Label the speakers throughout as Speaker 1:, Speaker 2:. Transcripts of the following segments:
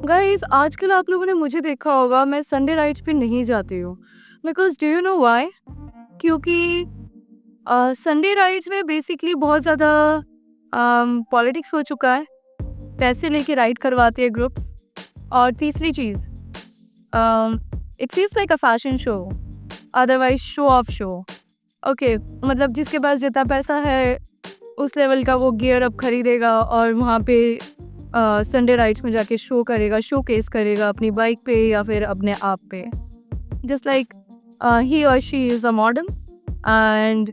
Speaker 1: Guys आजकल आप लोगों ने मुझे देखा होगा मैं संडे राइड्स पे नहीं जाती हूँ because do you know why? क्योंकि संडे राइड्स में बेसिकली बहुत ज़्यादा पॉलिटिक्स हो चुका है। पैसे लेके राइड करवाते हैं ग्रुप्स। और तीसरी चीज़, it feels like a fashion show, otherwise show off show. Okay, मतलब जिसके पास जितना पैसा है उस लेवल का वो गियर अप खरीदेगा और वहाँ पे संडे राइड्स में जाके शो करेगा, शो केस करेगा अपनी बाइक पे या फिर अपने आप पे। जस्ट लाइक ही और she is a model and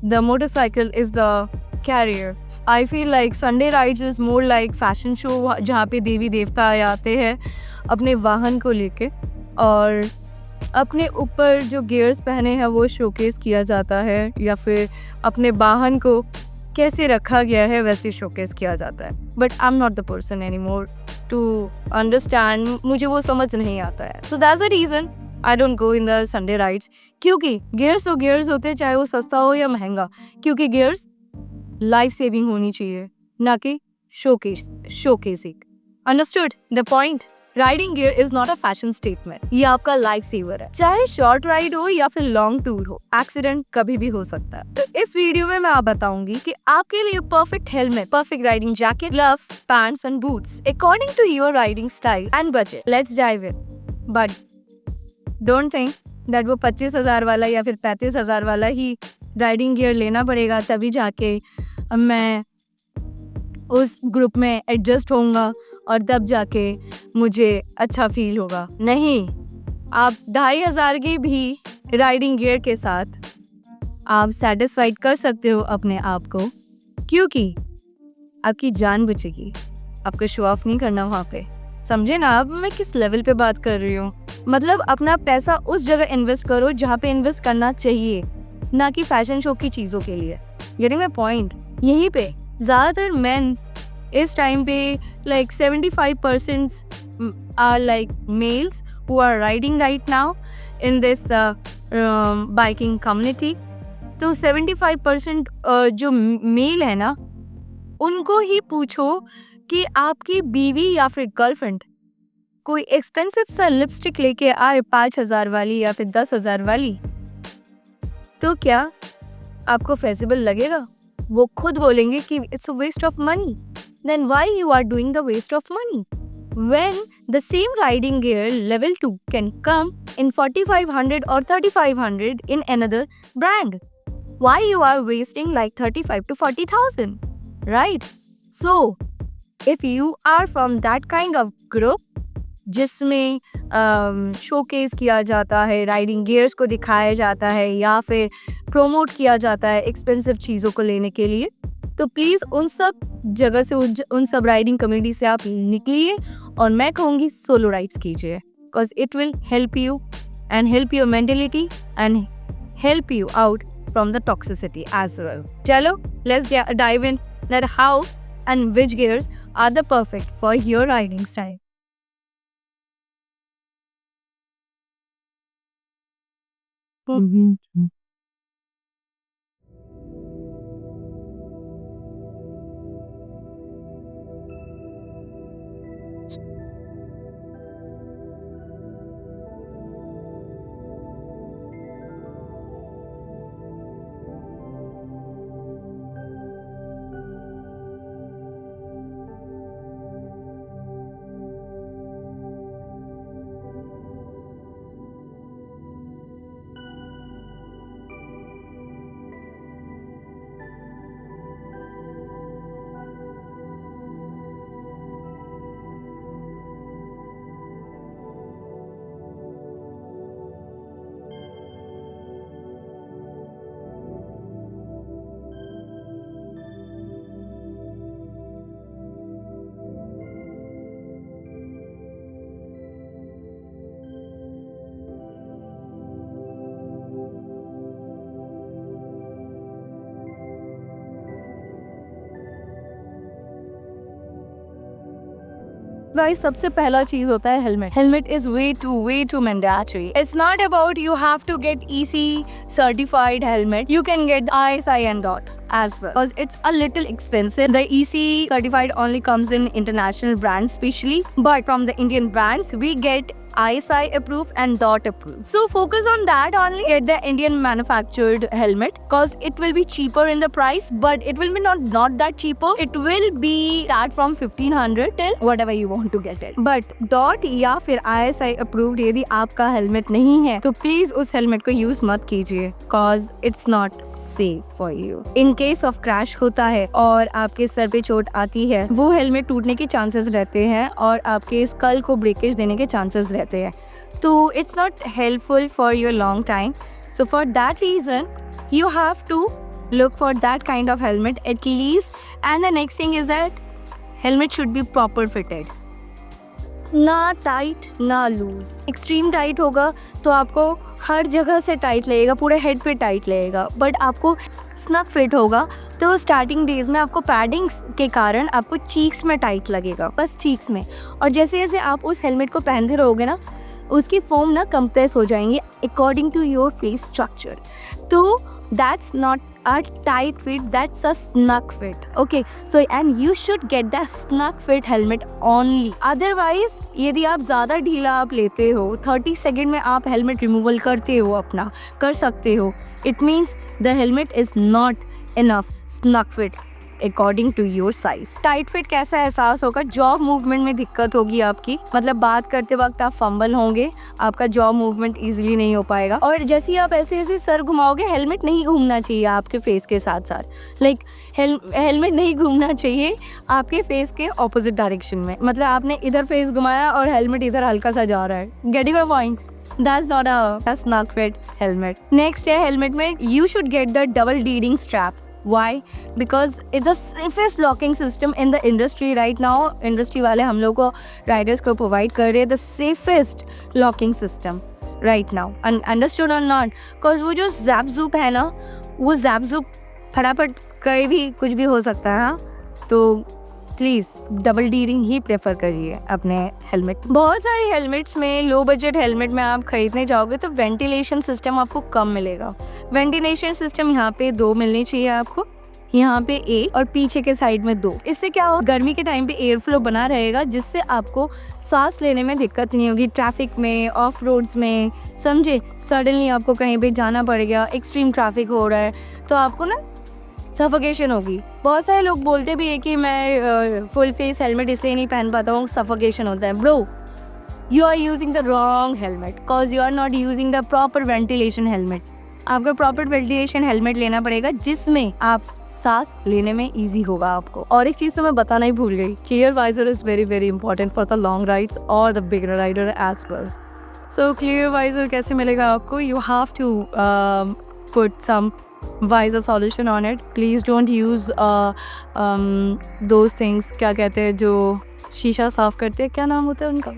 Speaker 1: the motorcycle is the carrier. I feel like Sunday rides is more like fashion show जहाँ पे देवी देवता आते हैं अपने वाहन को लेके और अपने ऊपर जो गियर्स पहने हैं वो शोकेस किया जाता है या फिर अपने वाहन को कैसे रखा गया है वैसे शोकेस किया जाता है। But I am not the person any more to understand, मुझे वो समझ नहीं आता है। So that's the reason I don't go in the Sunday rides. क्योंकि गियर्स तो गियर्स होते हैं, चाहे वो सस्ता हो या महंगा। क्योंकि गियर्स लाइफ सेविंग होनी चाहिए, ना कि showcasing. Understood the point? Riding gear is not a fashion statement, ये आपका लाइफ सेवर है। चाहे शॉर्ट राइड हो या फिर लॉन्ग टूर हो, एक्सीडेंट कभी भी हो सकता है। तो इस वीडियो में मैं आप बताऊंगी कि आपके लिए perfect helmet, perfect riding jacket, gloves, pants and boots according to your riding style and budget. Let's dive in. But don't think that वो 25,000 वाला या फिर 35,000 वाला ही राइडिंग गियर लेना पड़ेगा तभी जाके मैं उस ग्रुप में एडजस्ट होऊंगा और तब जाके मुझे अच्छा फील होगा। नहीं, आप 2,500 की भी राइडिंग गियर के साथ आप सेटिस्फाइड कर सकते हो अपने आप को, क्योंकि आपकी जान बचेगी। आपको शो ऑफ नहीं करना वहाँ पे। समझे ना अब मैं किस लेवल पे बात कर रही हूँ? मतलब अपना पैसा उस जगह इन्वेस्ट करो जहाँ पे इन्वेस्ट करना चाहिए, ना कि फैशन शो की चीज़ों के लिए। Getting my point? यहीं पे ज़्यादातर मेन इस टाइम पे like 75% are like males who are riding right now in this biking community. तो 75% जो मेल है ना, उनको ही पूछो कि आपकी बीवी या फिर गर्लफ्रेंड कोई एक्सपेंसिव सा लिपस्टिक लेके आए 5,000 वाली या फिर 10,000 वाली, तो क्या आपको फेजिबल लगेगा? वो खुद बोलेंगे कि it's a waste of money. Then why you are doing the waste of money when the same riding gear level 2 can come in 4,500 or 3,500 in another brand? Why you are wasting like 35 to 40,000, right? So if you are from that kind of group जिसमें showcase किया जाता है, riding gears को दिखाया जाता है या फिर प्रोमोट किया जाता है एक्सपेंसिव चीज़ों को लेने के लिए, तो प्लीज़ उन सब जगह से उन सब राइडिंग कम्युनिटी से आप निकलिए और मैं कहूँगी सोलो राइड्स कीजिए, because it will help you and help your mentality and help you out from the toxicity as well. Chalo, let's dive in that how and which gears are the perfect for your riding style. Guys सबसे पहला चीज होता है helmet. Helmet is way too mandatory. It's not about you have to get EC certified helmet. You can get ISI and DOT as well, because it's a little expensive. The EC certified only comes in international brands specially, but from the Indian brands we get ISI approved and DOT approved. So focus on that only. Get the Indian manufactured helmet, cause it will be cheaper in the price, but it will be not that cheaper. It will be start from 1500 till whatever you want to get it. But DOT या फिर ISI approved यदि आपका helmet नहीं है तो please उस helmet को use मत कीजिए, cause it's not safe for you. In case of crash होता है और आपके सर पे चोट आती है, वो हेलमेट टूटने के चांसेस रहते हैं और आपके स्कल को ब्रेकेज देने के चांसेस रहते हैं. तो it's not helpful for your long time. So for that reason, you have to look for that kind of helmet at least. And the next thing is that helmet should be proper fitted. ना tight ना loose. Extreme tight होगा तो आपको हर जगह से tight लगेगा, पूरे head पे टाइट लगेगा. बट आपको स्नग फिट होगा तो स्टार्टिंग डेज में आपको पैडिंग्स के कारण आपको चीक्स में टाइट लगेगा, बस चीक्स में. और जैसे जैसे आप उस हेलमेट को पहनते रहोगे ना, उसकी फोम ना कंप्रेस हो जाएंगी according to your face structure. तो that's not a tight fit, that's a snug fit. Okay, so and you should get the snug fit helmet only. Otherwise यदि आप ज़्यादा ढीला आप लेते हो, 30 सेकेंड में आप हेलमेट रिमूवल करते हो, अपना कर सकते हो, it means the helmet is not enough snug fit according to your size. Tight fit कैसा एहसास होगा? जॉ मूवमेंट में दिक्कत होगी आपकी, मतलब बात करते वक्त आप फंबल होंगे, आपका जॉ मूवमेंट इजीली नहीं हो पाएगा. और जैसे ही आप ऐसे ऐसे सर घुमाओगे, हेलमेट नहीं घूमना चाहिए आपके फेस के साथ साथ. लाइक हेलमेट नहीं घूमना चाहिए आपके फेस के ऑपोजिट डायरेक्शन में. मतलब आपने इधर फेस घुमाया और हेलमेट इधर हल्का सा जा रहा है. Getting my point? That's not a snug fit helmet. Next है हेलमेट में you should get the double D-ring strap. Why? Because it's the safest locking system in the industry right now. Industry वाले हम लोग को riders को provide कर रहे हैं the safest locking system right now. Understood or not? Cause वो जो zap zoop है ना, वो zap zoop फटाफट कहीं भी कुछ भी हो सकता है. हाँ, तो please double D ring he prefer करिए अपने हेलमेट. बहुत सारे हेलमेट्स में, लो बजट हेलमेट में आप खरीदने जाओगे तो वेंटिलेशन सिस्टम आपको कम मिलेगा. वेंटिलेशन सिस्टम यहाँ पे 2 मिलने चाहिए आपको, यहाँ पे 1 और पीछे के साइड में 2. इससे क्या हो, गर्मी के टाइम पे एयर फ्लो बना रहेगा, जिससे आपको सांस लेने में दिक्कत नहीं होगी. ट्रैफिक में, ऑफ रोड्स में, समझे, सडनली आपको कहीं पे जाना पड़ गया, एक्सट्रीम ट्रैफिक हो रहा है, तो आपको ना सफोकेशन होगी. बहुत सारे लोग बोलते भी है कि मैं फुल फेस हेलमेट इसलिए नहीं पहन पाता हूँ, सफोकेशन होता है. Bro, you are using the wrong helmet, cause you are not using the proper ventilation helmet. आपको प्रॉपर वेंटिलेशन हेलमेट लेना पड़ेगा जिसमें आप सांस लेने में इजी होगा आपको. और एक चीज़ तो मैं बताना ही भूल गई, clear visor is very very important for the long rides और the beginner rider as well. So clear visor कैसे मिलेगा आपको? You have to put some visor solution on it. Please don't use those things, क्या कहते हैं जो शीशा साफ करते हैं, क्या नाम होता है उनका?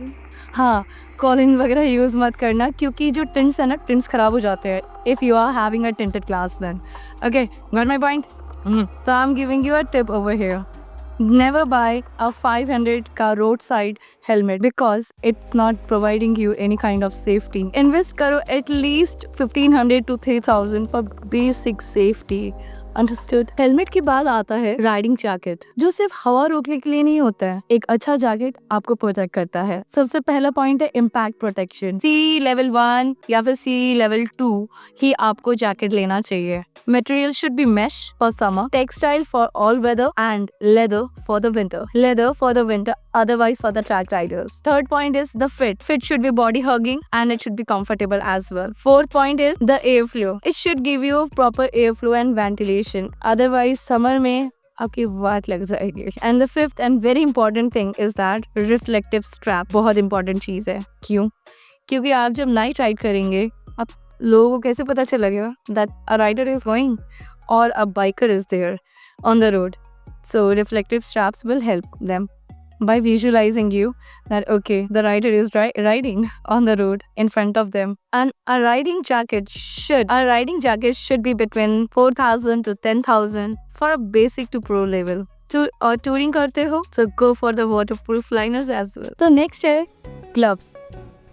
Speaker 1: हाँ, कॉलिन वगैरह यूज़ मत करना, क्योंकि जो टिंट्स है ना, टिंट्स ख़राब हो जाते हैं if you are having a tinted glass then. Okay, got my point? So I'm giving you a tip over here. Never buy a 500 का roadside helmet because it's not providing you any kind of safety. Invest करो at least 1500 to 3000 for basic safety. Understood? Helmet के बाद आता है riding jacket, जो सिर्फ हवा रोकने के लिए नहीं होता है. एक अच्छा जैकेट आपको प्रोटेक्ट करता है. सबसे पहला पॉइंट है इम्पैक्ट प्रोटेक्शन. सी लेवल 1 या फिर सी लेवल 2 ही आपको जैकेट लेना चाहिए. Material should be mesh for summer, textile for all weather, and leather for the winter. Leather for the winter, otherwise for the track riders. Third point is the fit. Fit should be body hugging and it should be comfortable as well. Fourth point is the airflow. It should give you proper airflow and ventilation. Otherwise, summer में आपकी वाट लग जाएगी. And the fifth and very important thing is that reflective strap. बहुत important चीज़ है. क्यों? क्योंकि आप जब नाइट राइड करेंगे, आप लोगों को कैसे पता चलेगा that a rider is going or a biker is there on the road? So reflective straps will help them by visualizing you that okay, the rider is riding on the road in front of them. And a riding jacket should be between 4,000 to 10,000 for a basic to pro level. Touring करते हो so go for the waterproof liners as well। तो next है gloves.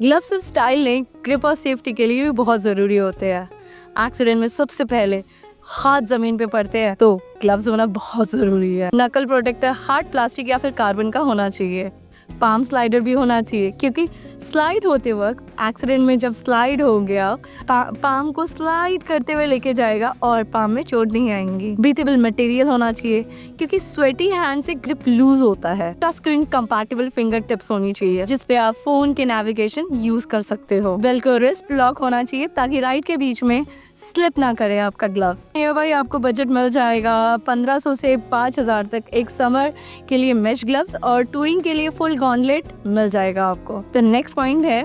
Speaker 1: Gloves सिर्फ style नहीं, grip और safety के लिए भी बहुत ज़रूरी होते हैं। एक्सीडेंट में सबसे पहले हाथ ज़मीन पे पड़ते हैं तो ग्लव्स होना बहुत ज़रूरी है। नकल प्रोटेक्टर हार्ड प्लास्टिक या फिर कार्बन का होना चाहिए। पाम स्लाइडर भी होना चाहिए क्योंकि स्लाइड होते वक्त एक्सीडेंट में जब स्लाइड हो गया पाम को स्लाइड करते हुए लेके जाएगा और पाम में चोट नहीं आएंगी। ब्रीथेबल मटेरियल होना चाहिए क्योंकि स्वेटी हैंड से ग्रिप लूज होता है। Touch screen compatible finger tips होनी चाहिए जिसपे आप फोन के नेविगेशन यूज कर सकते हो। वेलक्रो रिस्ट लॉक होना चाहिए ताकि राइड के बीच में स्लिप ना करे आपका ग्लव्स। ये भाई आपको बजट मिल जाएगा 1500 से 5000 तक एक समर के लिए मेश ग्लव्स और टूरिंग के लिए फुल गॉन्टलेट मिल जाएगा आपको। तो नेक्स्ट पॉइंट है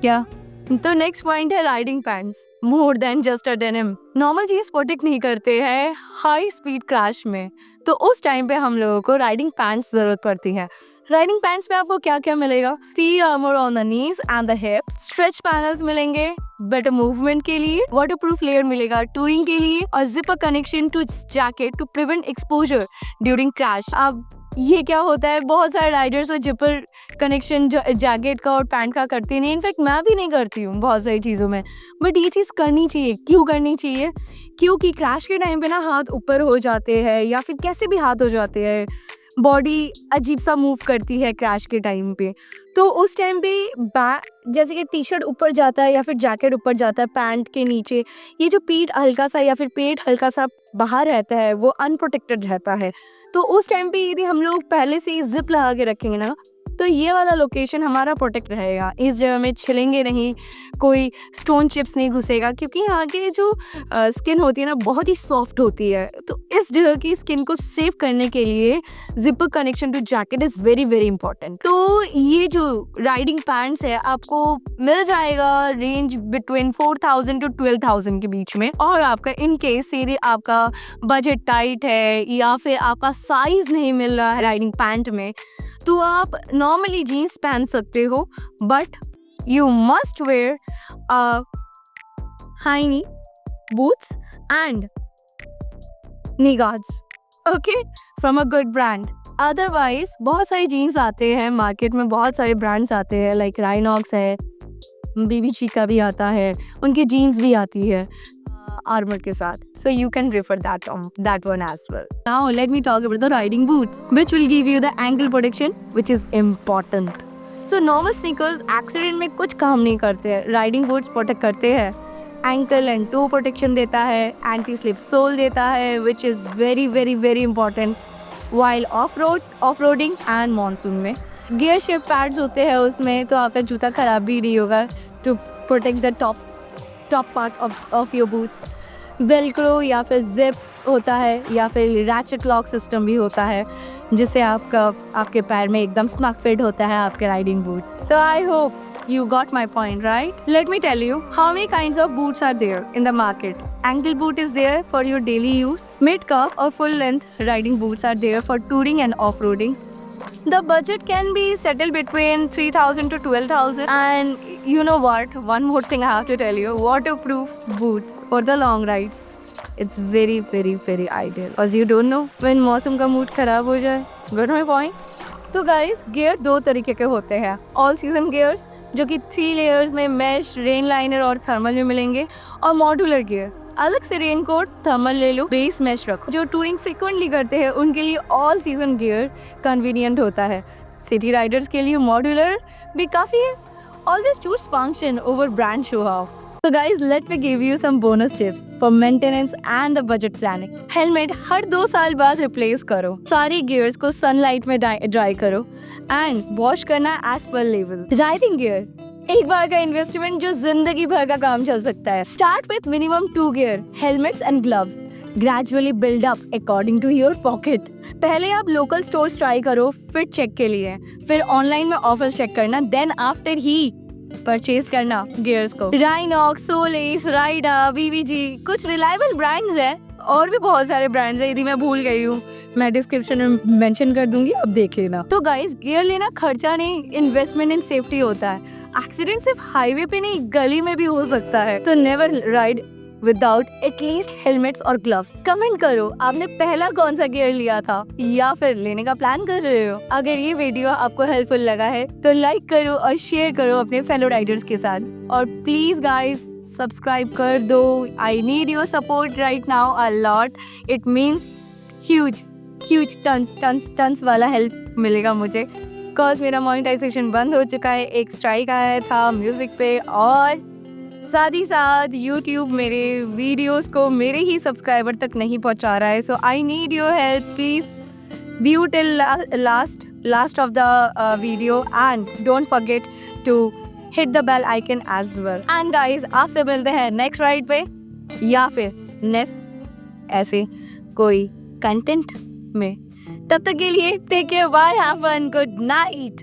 Speaker 1: क्या? तो नेक्स्ट पॉइंट है riding pants. More than just a denim. Normal jeans protect नहीं करते हैं हाई स्पीड क्रैश में, तो उस टाइम पे हम लोगों को राइडिंग पैंट्स जरूरत पड़ती है। राइडिंग पैंट्स में आपको क्या क्या मिलेगा? CE armour on the knees and the hips, stretch panels मिलेंगे बेटर मूवमेंट के लिए, वाटरप्रूफ लेयर मिलेगा टूरिंग के लिए और zipper connection to jacket to prevent exposure during crash. अब ये क्या होता है, बहुत सारे राइडर्स और जिपर कनेक्शन जैकेट का और पैंट का करते नहीं। इनफैक्ट मैं भी नहीं करती हूँ बहुत सारी चीज़ों में, बट ये चीज़ करनी चाहिए। क्यों करनी चाहिए? क्योंकि क्रैश के टाइम पे ना हाथ ऊपर हो जाते हैं या फिर कैसे भी हाथ हो जाते हैं, बॉडी अजीब सा मूव करती है क्रैश के टाइम पे। तो उस टाइम पे जैसे कि टी शर्ट ऊपर जाता है या फिर जैकेट ऊपर जाता है पैंट के नीचे, ये जो पीठ हल्का सा या फिर पेट हल्का सा बाहर रहता है वो अनप्रोटेक्टेड रहता है। तो उस टाइम पे यदि हम लोग पहले से ही जिप लगा के रखेंगे ना तो ये वाला लोकेशन हमारा प्रोटेक्ट रहेगा। इस जगह में छिलेंगे नहीं, कोई स्टोन चिप्स नहीं घुसेगा क्योंकि यहाँ की जो स्किन होती है ना बहुत ही सॉफ्ट होती है। तो इस जगह की स्किन को सेव करने के लिए zipper connection to jacket is very very important. तो ये जो राइडिंग पैंट्स है आपको मिल जाएगा रेंज बिटवीन 4000 to 12000 के बीच में। और आपका इन केस यदि आपका बजट टाइट है या फिर आपका साइज नहीं मिल रहा है राइडिंग पैंट में तो आप नॉर्मली जीन्स पहन सकते हो, but you must where high knee boots and knee guards, okay, from a good brand. Otherwise बहुत सारे जीन्स आते हैं मार्केट में, बहुत सारे ब्रांड्स आते हैं लाइक राइनॉक्स है, बीबीजी का भी आता है, उनकी जीन्स भी आती है armor के साथ, so you can refer that one as well. Now let me talk about the riding boots, which will give you the ankle protection, which is important. So normal sneakers accident में कुछ काम नहीं करते हैं, riding boots protect करते हैं, ankle and toe protection देता है, anti slip sole देता है, which is very very very important while off-roading and monsoon में। gear shift pads होते हैं उसमें, तो आपका जूता खराब भी नहीं होगा to protect the top part of your boots। Velcro या फिर जिप होता है या फिर रैचेट लॉक सिस्टम भी होता है जिससे आपके पैर में एकदम स्नग फिट होता है आपके राइडिंग बूट्स। तो I hope you got my point, right? Let me tell you how many kinds of boots are there in the market. Ankle boot is there for your daily use. Mid-cup or full-length riding boots are there for touring and off-roading. The budget can be settled between 3000 to 12000, and you know what, one more thing I have to tell you, waterproof boots for the long rides, it's very very very ideal because you don't know when मौसम का mood खराब हो जाए। Got my point? तो guys gear दो तरीके के होते हैं, ऑल सीजन गियर्स जो कि 3 लेयर्स में मैश, रेन लाइनर और थर्मल में मिलेंगे, और मॉड्यूलर गियर अलग से रेनकोट थर्मल ले लो, बेस मैश रखो। जो टूरिंग फ्रीक्वेंटली करते हैं उनके लिए ऑल सीजन गियर कन्वीनियंट होता है। सिटी राइडर्स के लिए मॉड्यूलर भी काफ़ी है। Always choose function over brand show off. So guys, let me give you some bonus tips for maintenance and the budget planning. Helmet हर 2 साल बाद रिप्लेस करो, सारी गियर्स को सनलाइट में ड्राई करो एंड वॉश करना एज पर लेवल। राइडिंग गियर एक बार का इन्वेस्टमेंट जो जिंदगी भर का काम चल सकता है। Start with minimum 2 gear, helmets and gloves, gradually build up according to your pocket. पहले आप लोकल स्टोर्स ट्राई करो फिट चेक के लिए, फिर ऑनलाइन में ऑफर्स चेक करना, देन आफ्टर ही परचेज करना गियर्स को। राइनॉक्स, सोलेस, राइडा, बीबीजी कुछ रिलायबल ब्रांड्स हैं, और भी बहुत सारे ब्रांड्स हैं, यदि मैं भूल गई हूँ मैं डिस्क्रिप्शन में मेंशन कर दूंगी, अब देख लेना। तो गाइस गियर लेना खर्चा नहीं, इन्वेस्टमेंट इन सेफ्टी होता है। एक्सीडेंट सिर्फ हाईवे पे नहीं गली में भी हो सकता है, तो never ride without at least helmets और ग्लव्स? कमेंट करो आपने पहला कौन सा गियर लिया था या फिर लेने का प्लान कर रहे हो। अगर ये वीडियो आपको हेल्पफुल लगा है तो लाइक करो और शेयर करो अपने फेलो राइडर्स के साथ। और प्लीज गाइस सब्सक्राइब कर दो। I need your support right now a lot. It means huge tons वाला हेल्प मिलेगा मुझे, बिकॉज मेरा मोनेटाइजेशन बंद हो चुका है। एक स्ट्राइक आया था म्यूजिक पे और साथ ही साथ यूट्यूब मेरे वीडियोस को मेरे ही सब्सक्राइबर तक नहीं पहुंचा रहा है। So I need your help, please view till last of the video and don't forget to hit the bell icon as well. And guys आपसे मिलते हैं नेक्स्ट राइड पे या फिर नेक्स्ट ऐसे कोई कंटेंट में। तब तक के लिए take care, bye, have fun, good night.